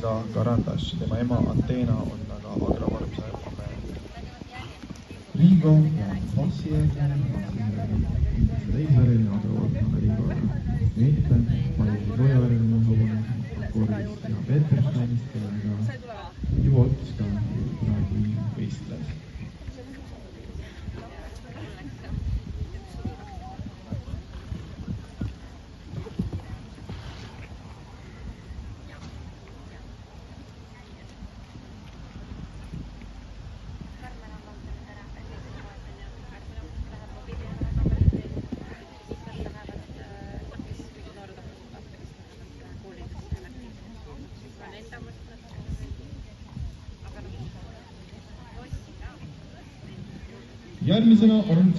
Olga Karandas, tema ema Ateena on aga agrovaruse ameja. Riigo ja Vassijärgne, teisväriline agrovarusena Riigoga. Mehte, palju Rojaväriline hobune, akordist ja Petersteinist, kellega juba otsus ka kunagi võistles. Järgmisena on